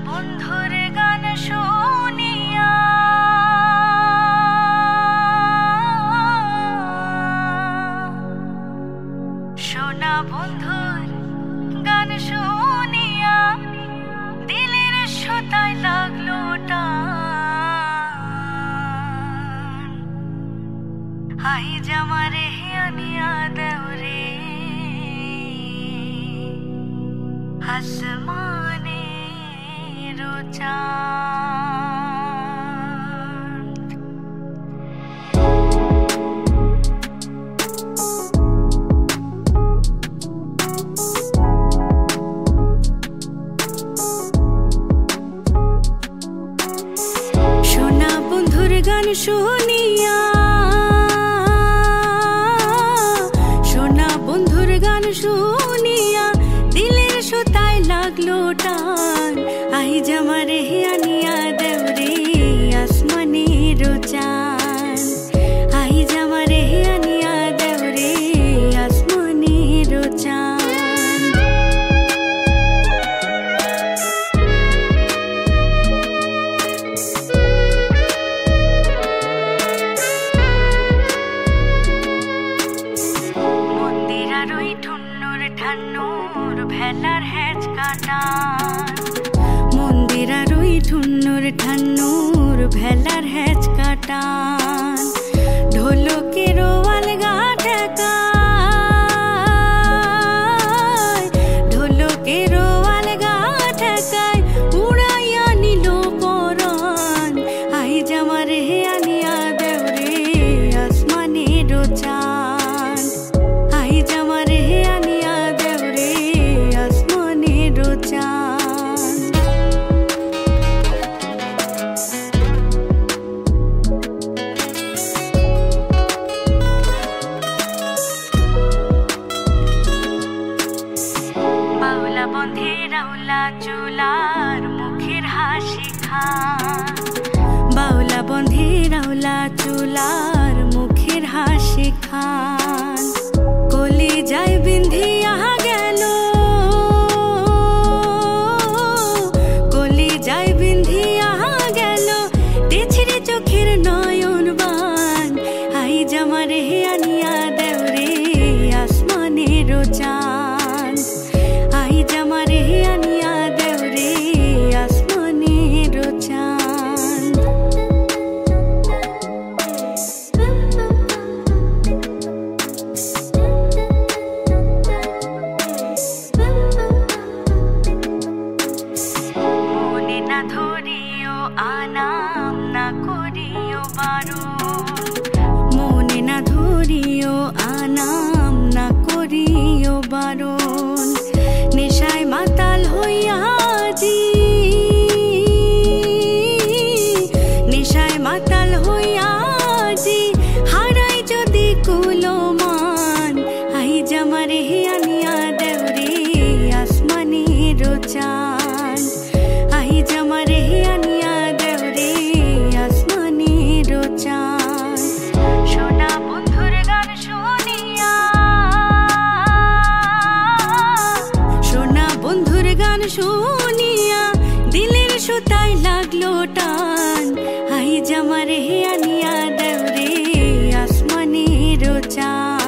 বন্ধুর গান শুনিয়া সোনা বন্ধুর গান শুনিয়া দিলের সুতায় লাগলো টান হাই জামারে আনিয়া দেওরে আসমানে চাঁদ সোনা বন্ধুর গান শুনিয়া সোনা বন্ধুর গান শুনিয়া দিলের সুতায় লাগলো টান আই জামারে আনিয়া দেওরে আসমানের চাঁদ আই জামারে আনিয়া দেওরে আসমানের চাঁদ মন্দিরার ওই ঠুন্নুর ঠান্নুর ভেলার হেজ কাটা মন্দিরার ওই ঠুন্নুর ঠান্নুর ভেলার হেজ কাটা ঢোলকের আলগা ঠেকা ঢোলকের আলগা ঠেকায় উড়াইয়া নিল পরাণ আই জামারে আনিয়া দেওরে আসমানের চাঁদ আই জামারে আনিয়া দেওরে আসমানের চাঁদ বাউলা বন্ধে রাউলা চুলার মুখের হাসি খান বাউলা বন্ধে রাউলা চুলার মুখের হাসি খান কলি যায় বিন্ধিয়া গেল কলি যায় বিন্ধিয়া গেল তেছড়ে চোখের নয়ন বান আই জামারে আনিয়া দেওরে আসমানের চাঁদ আই জামারে আনিয়া দেওরে আসমানের চাঁদ মনে না ধরিও আনাম না করিও বারণ মনে না ধরিও আনাম না করিও বারণ নেশায় মাতাল হইয়াজি নেশায় মাতাল হইয়াজি হারাই যদি কুলমান আই জামারে আনিয়া দেওরে আসমানের চাঁদ আই জামারে আনিয়া দেওরে আসমানের চাঁদ সোনা বন্ধুর গান শুনিয়া সোনা বন্ধুর গান শুনিয়া দিলের সুতায় লাগলো টান আই জামারে আনিয়া দেওরে আসমানের চাঁদ।